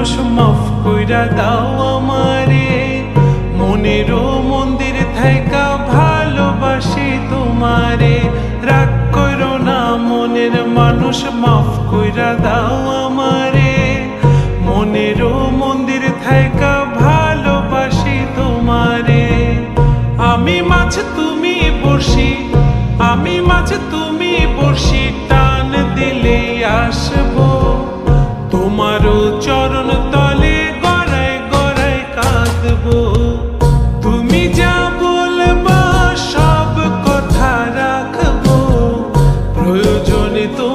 মানুষ মাফ কইরা দাও আমারে, মনেরও মন্দির থাইকা ভালোবাসি তোমারে। রাগ কইরো না মনের মানুষ, মাফ কইরা দাও আমারে, মনেরও মন্দির থাইকা ভালোবাসি তোমারে। আমি মাছ তুমি বড়শি, আমি মাছ তুমি বড়শি, টান দিলে আসবো তোমারও চরণ তলে, গড়ায় গড়ায় কাঁদবো। তুমি যা বলবা সব কথা রাখবো, প্রয়োজনে তো